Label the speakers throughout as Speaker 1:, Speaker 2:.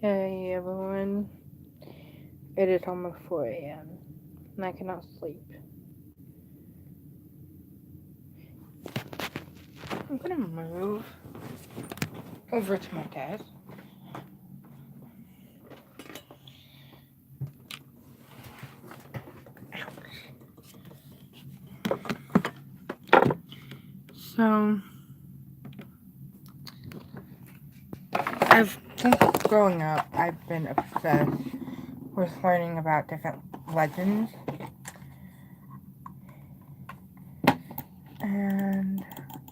Speaker 1: Hey everyone, it is almost 4 a.m. and I cannot sleep. I'm gonna move over to my desk. So, since growing up, I've been obsessed with learning about different legends. And,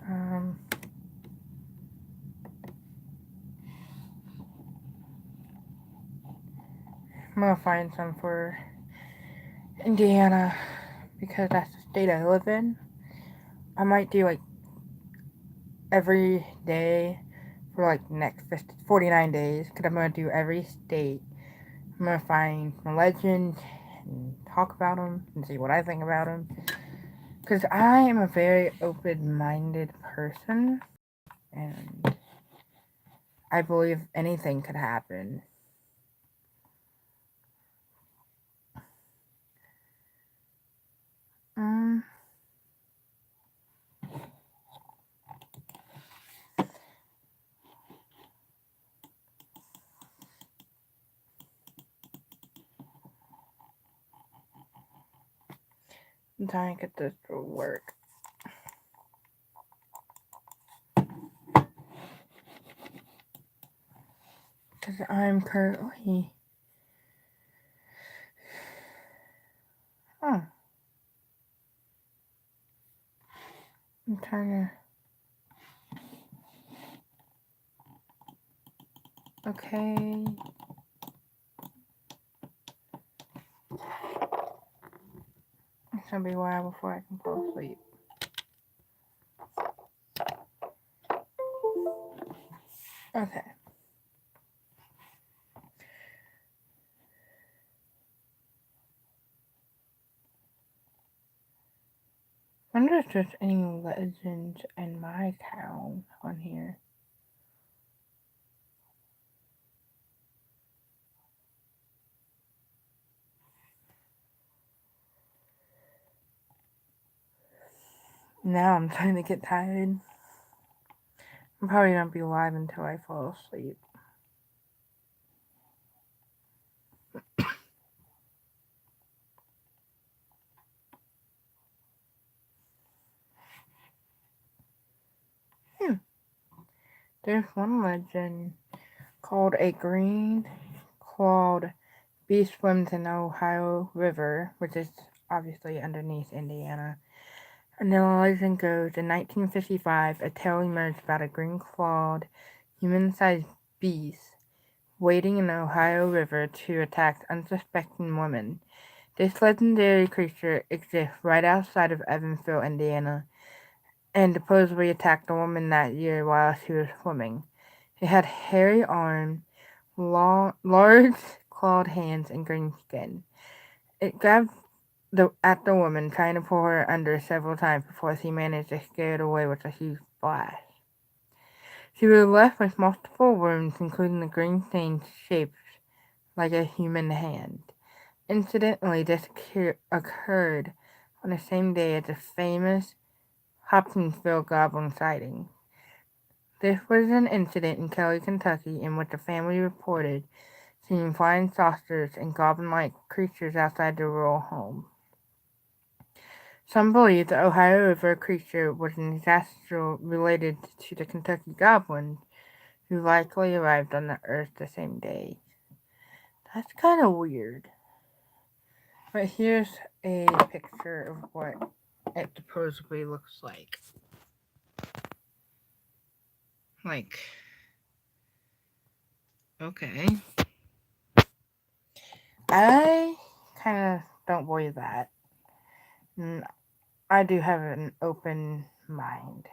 Speaker 1: I'm gonna find some for Indiana because that's the state I live in. I might do like every day for like the next 49 days because I'm gonna do every state. I'm gonna find a legend and talk about them and see what I think about them. Because I am a very open-minded person, and I believe anything could happen. Um, I'm trying to get this to work. Because I'm currently... Huh. I'm trying to... Okay. It's gonna be a while before I can fall asleep. Okay. I wonder if there's any legends in my town on here. Now I'm starting to get tired. I'm probably gonna be alive until I fall asleep. There's one legend called a green clawed beast swims in the Ohio River, which is obviously underneath Indiana. And the legend goes, in 1955, a tale emerged about a green clawed, human-sized beast wading in the Ohio River to attack unsuspecting women. This legendary creature exists right outside of Evansville, Indiana, and supposedly attacked a woman that year while she was swimming. It had hairy arms, large clawed hands, and green skin. It grabbed at the woman, trying to pull her under several times before she managed to scare it away with a huge splash. She was left with multiple wounds, including the green stain shaped like a human hand. Incidentally, this occurred on the same day as the famous Hopkinsville Goblin sighting. This was an incident in Kelly, Kentucky, in which the family reported seeing flying saucers and goblin-like creatures outside their rural home. Some believe the Ohio River creature was an ancestor related to the Kentucky Goblins, who likely arrived on the earth the same day. That's kind of weird. But here's a picture of what it supposedly looks like. Okay. I kind of don't believe that. I do have an open mind.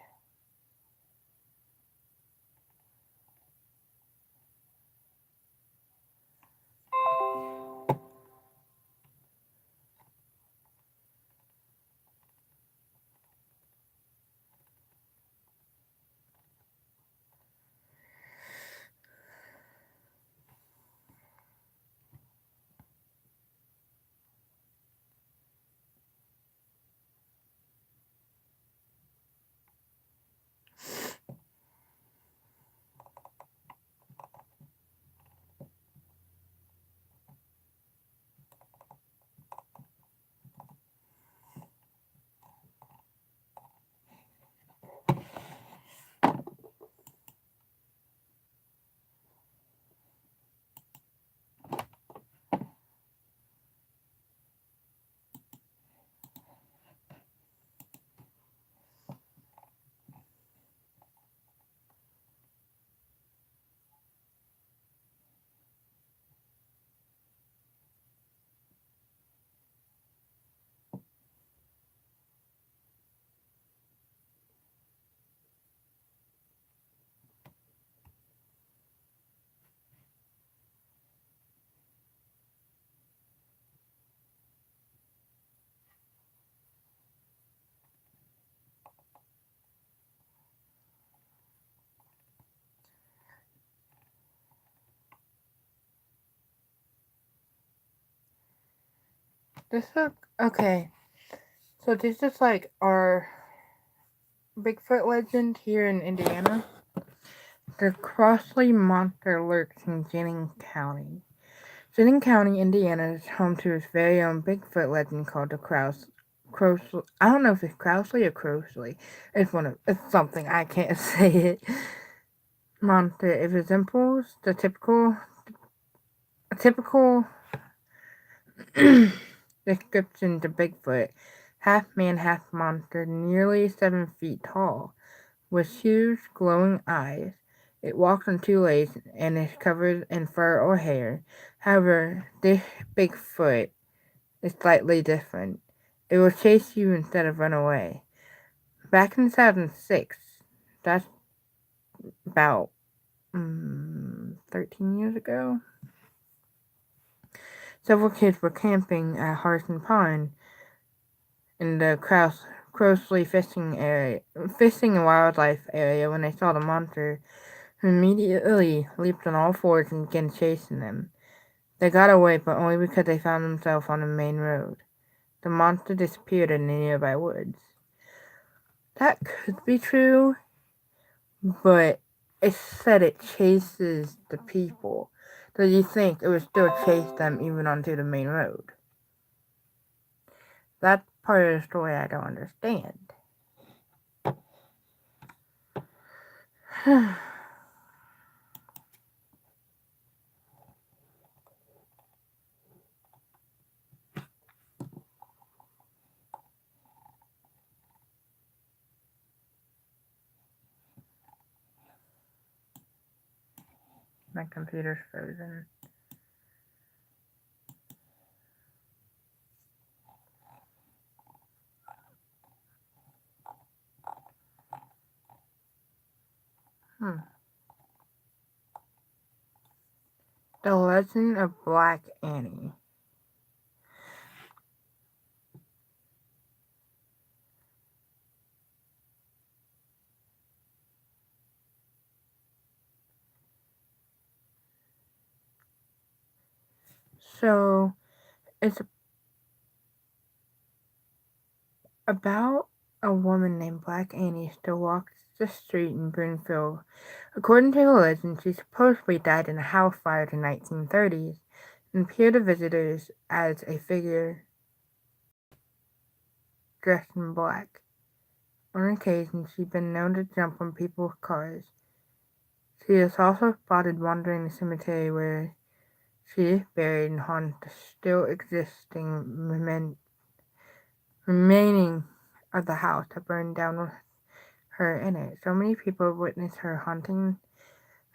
Speaker 1: This is okay. So this is like our Bigfoot legend here in Indiana. The Crossley Monster lurks in Jennings County. Jennings County, Indiana is home to its very own Bigfoot legend called the Crossley. I don't know if it's Crossley or Crossley. It's something I can't say it. Monster. It resembles the typical description to Bigfoot, half man, half monster, nearly 7 feet tall, with huge glowing eyes. It walks on two legs and is covered in fur or hair. However, this Bigfoot is slightly different. It will chase you instead of run away. Back in 2006, that's about 13 years ago, several kids were camping at Harrison Pond in the Crossley fishing and wildlife area when they saw the monster, who immediately leaped on all fours and began chasing them. They got away, but only because they found themselves on the main road. The monster disappeared in the nearby woods. That could be true, but it said it chases the people. So you think it would still chase them even onto the main road? That part of the story I don't understand. My computer's frozen. The Legend of Black Annie. So, it's about a woman named Black Annie still walks the street in Broomfield. According to the legend, she supposedly died in a house fire in the 1930s and appeared to visitors as a figure dressed in black. On occasion, she's been known to jump on people's cars. She is also spotted wandering the cemetery where she is buried and haunts the still existing remaining of the house that burned down with her in it. So many people witnessed her haunting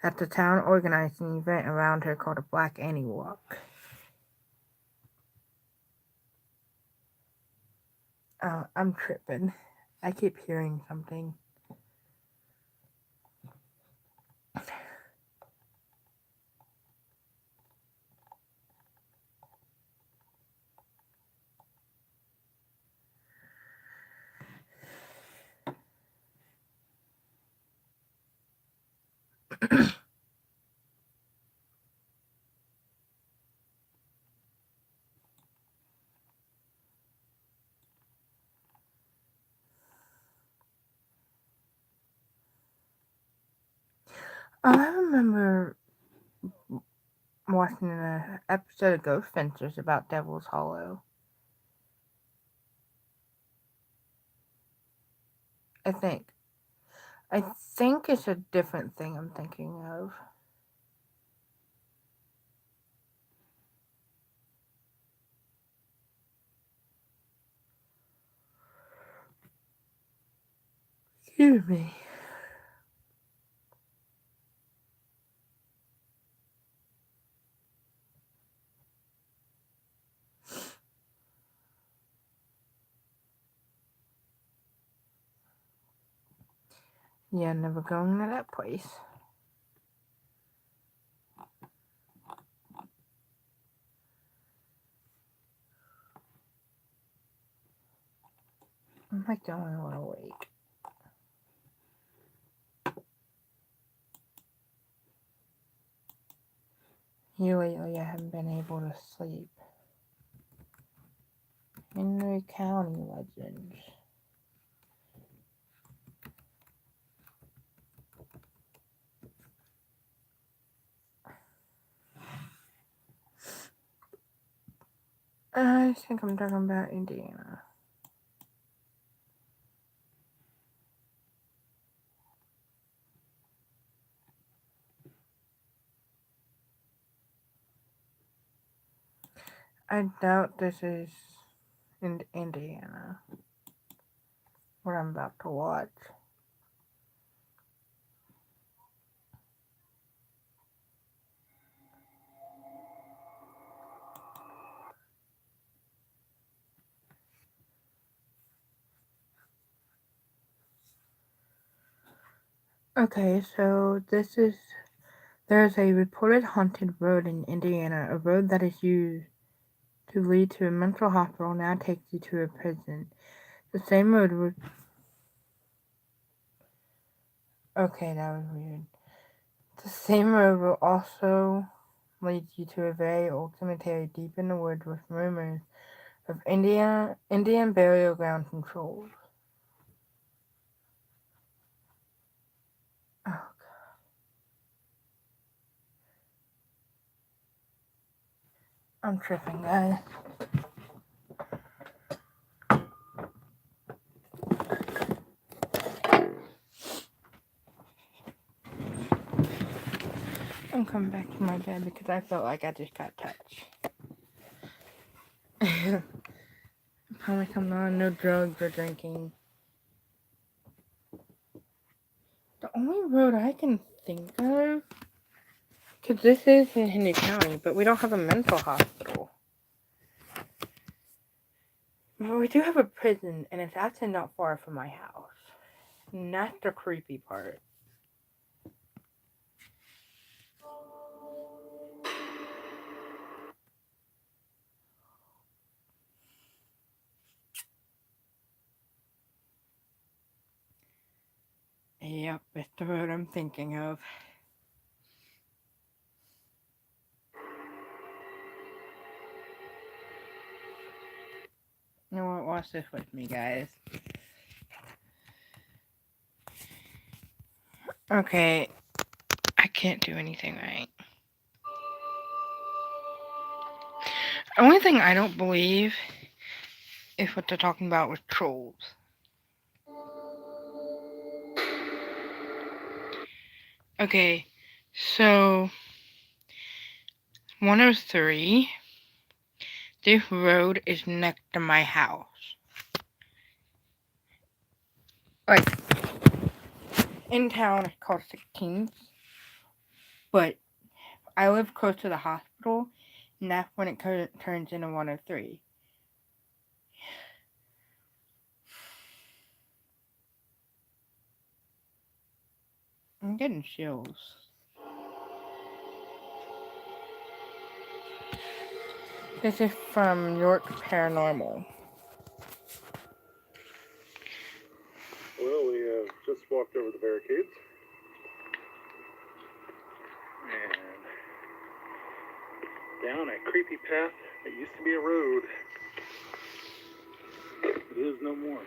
Speaker 1: that the town organized an event around her called a Black Annie Walk. I'm tripping. I keep hearing something. I remember watching an episode of Ghost Fences about Devil's Hollow. I think. I think it's a different thing I'm thinking of. Excuse me. Yeah, never going to that place. I'm like the only one awake. Here lately, I haven't been able to sleep. Henry County legends. I think I'm talking about Indiana. I doubt this is in Indiana. What I'm about to watch. Okay, so there's a reported haunted road in Indiana, a road that is used to lead to a mental hospital now takes you to a prison. The same road was... Okay, that was weird. The same road will also lead you to a very old cemetery deep in the woods with rumors of Indian burial grounds and trolls. Oh, God. I'm tripping, guys. I'm coming back to my bed because I felt like I just got touched. I promise I'm not on no drugs or drinking. The only road I can think of, because this is in Henry County, but we don't have a mental hospital. But we do have a prison, and it's actually not far from my house. And that's the creepy part. Yep, it's the road I'm thinking of. You know what? Watch this with me, guys. Okay, I can't do anything right. The only thing I don't believe is what they're talking about with trolls. Okay, so 103, this road is next to my house. Like, in town, it's called 16th, but I live close to the hospital, and that's when it turns into 103. I'm getting chills. This is from York Paranormal.
Speaker 2: Well, we just walked over the barricades. And down a creepy path that used to be a road. It is no more.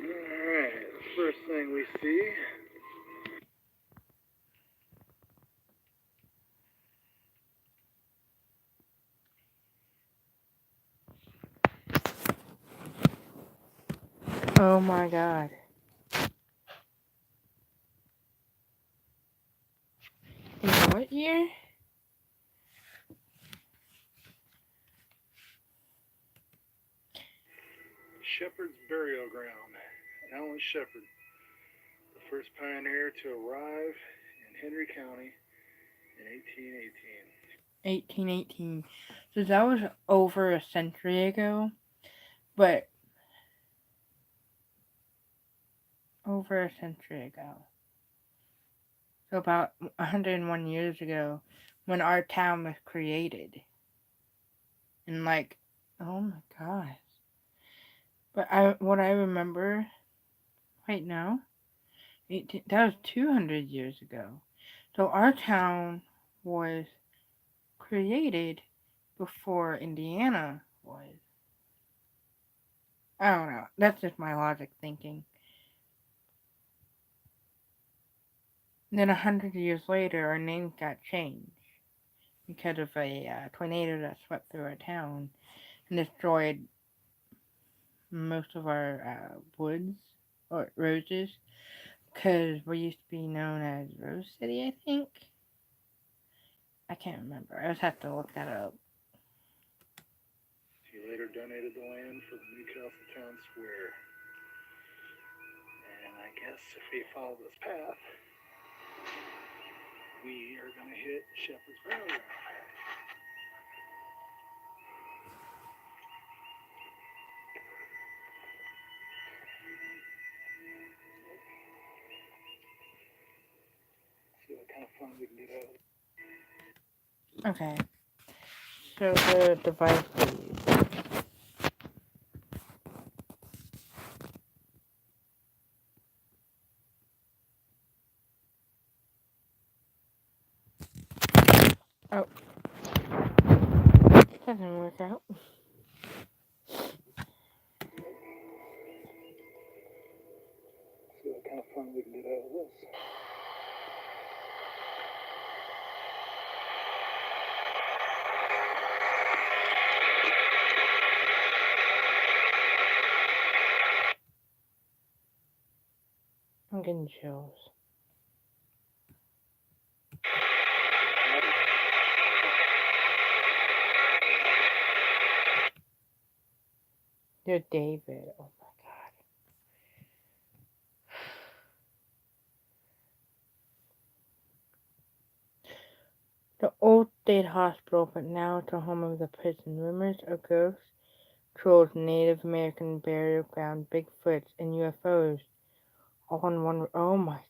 Speaker 2: Alright, first thing we see.
Speaker 1: Oh my god. In what year?
Speaker 2: Shepherd's Burial Ground. Alan Shepherd, the first pioneer to arrive in Henry County in 1818.
Speaker 1: 1818. So that was over a century ago, but over a century ago. So about 101 years ago, when our town was created. And like, oh my gosh. But what I remember, right now, that was 200 years ago. So our town was created before Indiana was. I don't know. That's just my logic thinking. And then 100 years later, our names got changed because of a tornado that swept through our town and destroyed most of our woods or roses. Because we used to be known as Rose City, I think. I can't remember. I just have to look that up.
Speaker 2: He later donated the land for the Newcastle Town Square. And I guess if we follow this path, we are going to hit Shepherd's Burial Ground. See what kind of fun we can get out of it.
Speaker 1: Okay. So the device we use. Oh. That didn't work out.
Speaker 2: See what kind of fun we can get out of this.
Speaker 1: I'm getting chills. You're David. Oh my god. The old state hospital, but now it's a home of the prison. Rumors of ghosts, trolls, Native American burial ground, Bigfoots, and UFOs. All in one. Oh my god.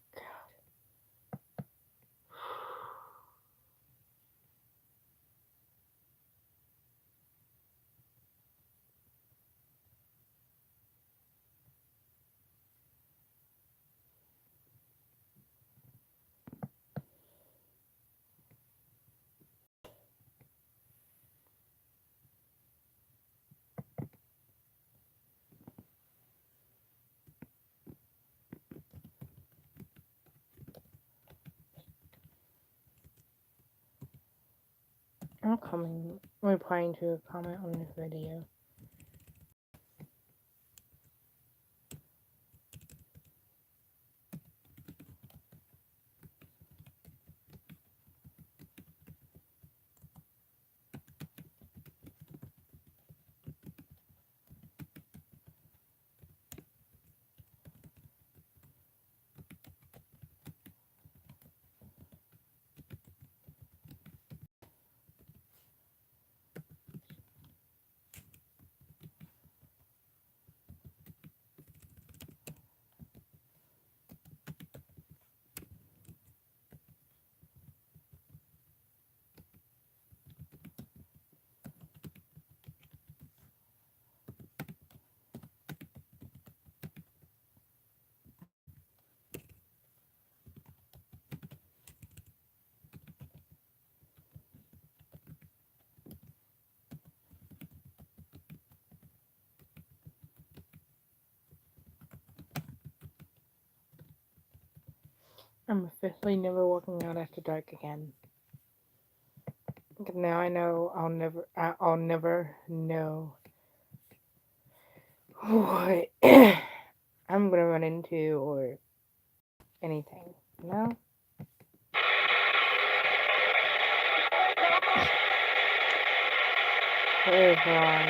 Speaker 1: I'm replying to a comment on this video. I'm officially never working out after dark again. Now I know I'll never know what I'm gonna run into or anything. No? Where is Ron?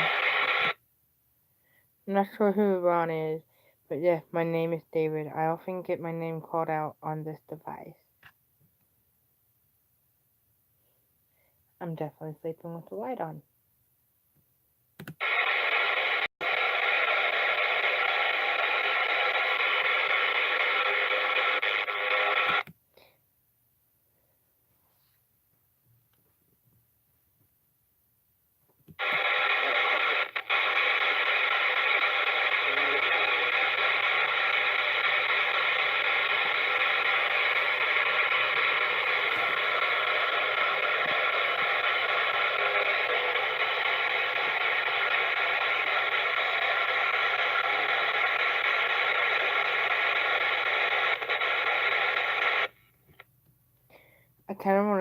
Speaker 1: I'm not sure who Ron is, but yeah, my name is David. I often get my name called out on this device. I'm definitely sleeping with the light on.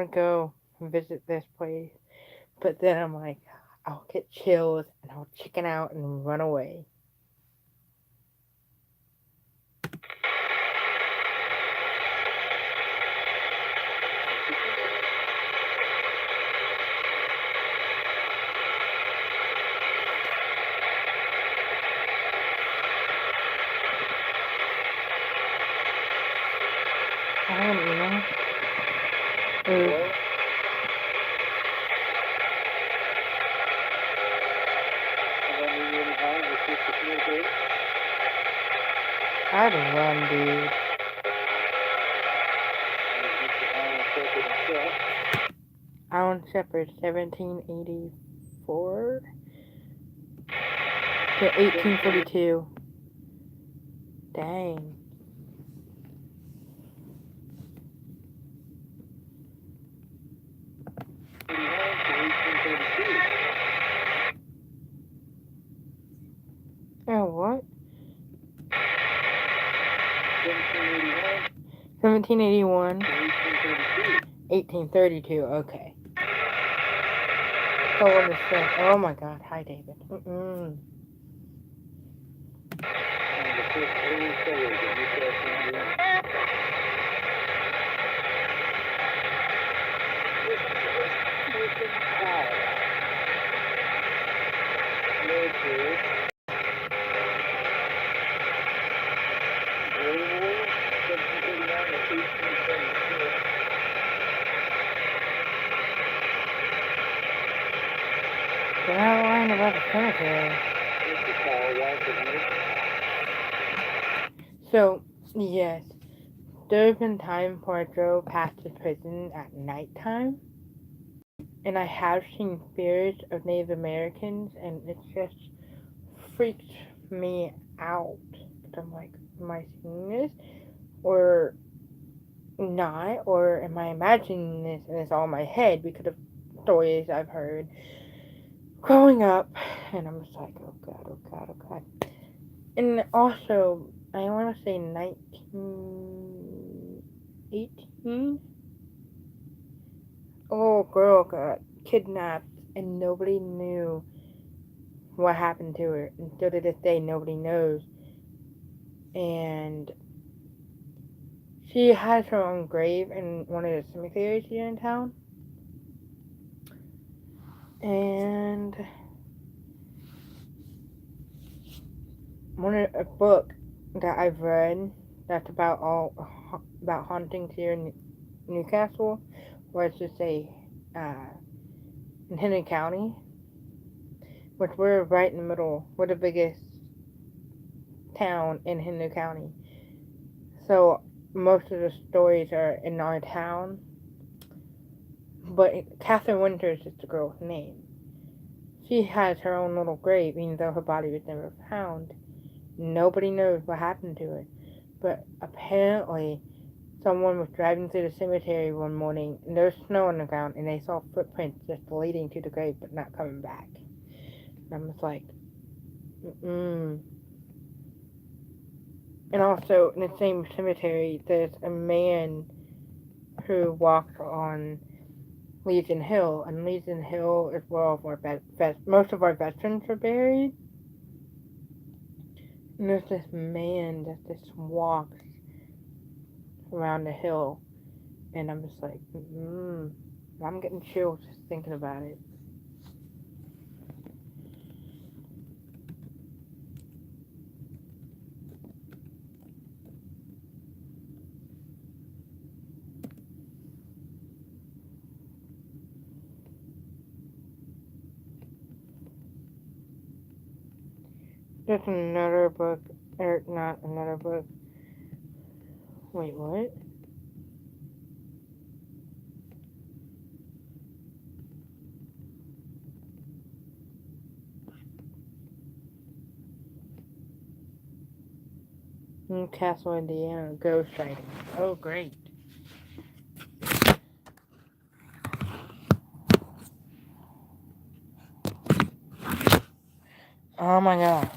Speaker 1: to go visit this place, but then I'm like, I'll get chills and I'll chicken out and run away. I don't know.
Speaker 2: Hello?
Speaker 1: I'd run, dude. Alan Shepard, 1784 to 1842. Dang. Oh, what? 1781. 1832. Okay. So what is this? Oh my God. Hi, David. They're not lying about the cemetery. So, yes. There's been times where I drove past the prison at nighttime, and I have seen spirits of Native Americans, and it just freaks me out. But I'm like, am I seeing this? Or not? Or am I imagining this and it's all in my head because of stories I've heard growing up? And I'm just like, oh God, oh God, oh God. And also, I want to say 1918, a little girl got kidnapped and nobody knew what happened to her. Until to this day, nobody knows. And she has her own grave in one of the cemeteries here in town. And a book that I've read that's about hauntings here in Newcastle, or I should say, in Henry County, which we're right in the middle. We're the biggest town in Henry County, so most of the stories are in our town. But Catherine Winters is the girl's name. She has her own little grave, even though her body was never found. Nobody knows what happened to her. But apparently, someone was driving through the cemetery one morning, and there was snow on the ground, and they saw footprints just leading to the grave, but not coming back. And I'm just like, And also, in the same cemetery, there's a man who walks on Legion Hill, and Legion Hill is where all of our most of our veterans are buried. And there's this man that just walks around the hill, and I'm just like, I'm getting chills just thinking about it. There's another book, or not another book. Wait, what? Newcastle, Indiana, ghost sighting. Oh, great. Oh my God.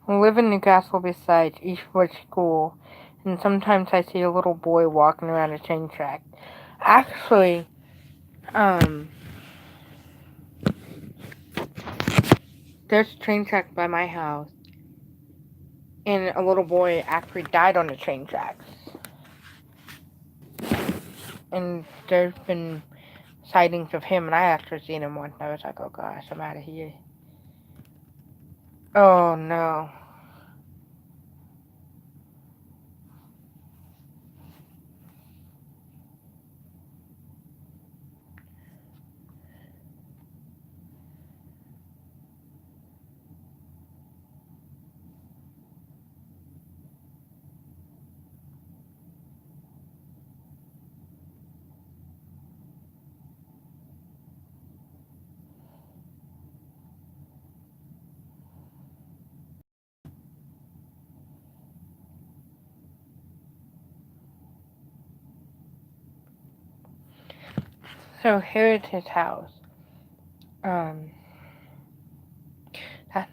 Speaker 1: I live in Newcastle besides Eastwood School, and sometimes I see a little boy walking around a train track. Actually, there's a train track by my house, and a little boy actually died on the train tracks. And there's been sightings of him, and I actually seen him once. I was like, oh gosh, I'm out of here. Oh no. So here's his house. That's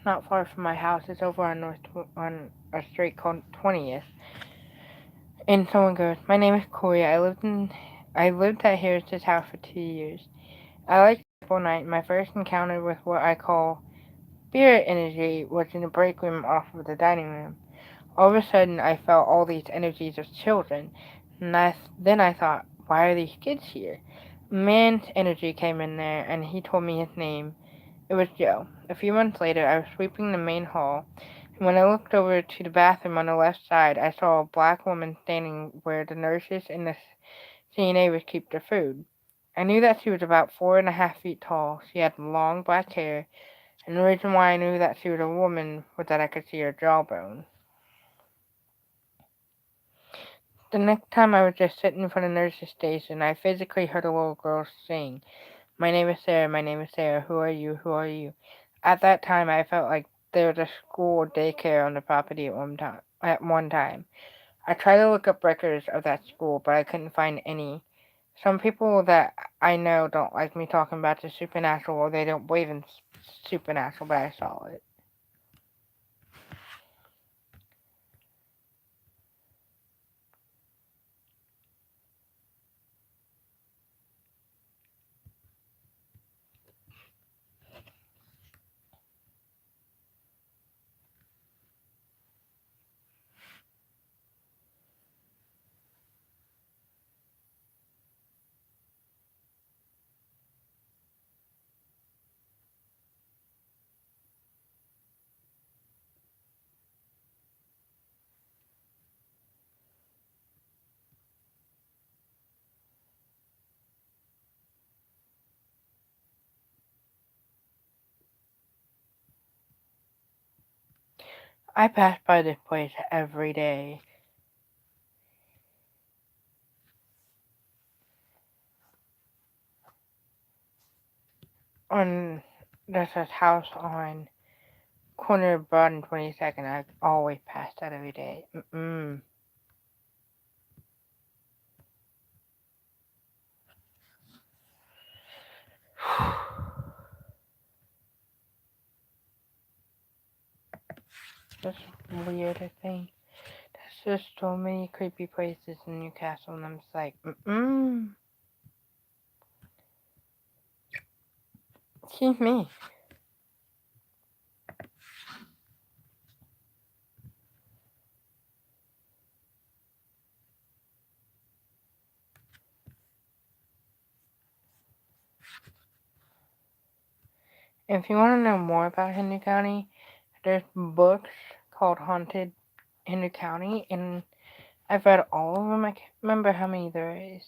Speaker 1: not far from my house. It's over on a street called 20th. And someone goes, "My name is Corey. I lived at Harris's house for 2 years. I like Apple Night. My first encounter with what I call spirit energy was in the break room off of the dining room. All of a sudden, I felt all these energies of children. And then I thought, why are these kids here? A man's energy came in there, and he told me his name. It was Joe. A few months later, I was sweeping the main hall, and when I looked over to the bathroom on the left side, I saw a black woman standing where the nurses and the CNA would keep their food. I knew that she was about 4.5 feet tall. She had long black hair, and the reason why I knew that she was a woman was that I could see her jawbone. The next time I was just sitting in front of the nurse's station, I physically heard a little girl sing, "My name is Sarah, my name is Sarah, who are you, who are you?" At that time, I felt like there was a school or daycare on the property at one time. I tried to look up records of that school, but I couldn't find any. Some people that I know don't like me talking about the supernatural, or they don't believe in supernatural, but I saw it. I pass by this place every day. There's this house on corner of Broad and 22nd. I always pass that every day. That's weird, I think. There's just so many creepy places in Newcastle, and I'm just like, Excuse me. If you want to know more about Henry County, there's books called Haunted Henry County, and I've read all of them. I can't remember how many there is.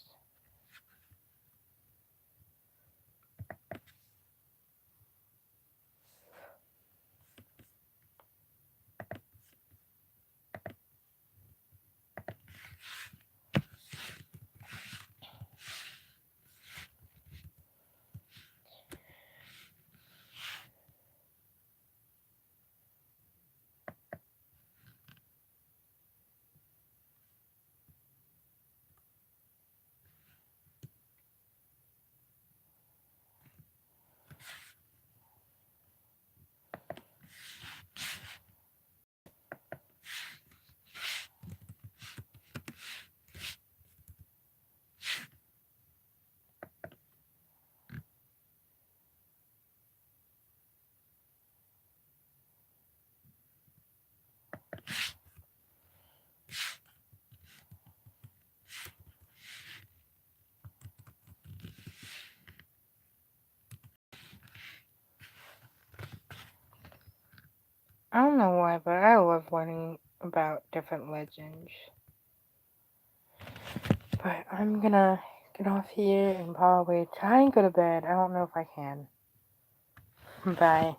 Speaker 1: don't know why, but I love learning about different legends. But I'm gonna get off here and probably try and go to bed. I don't know if I can. Bye.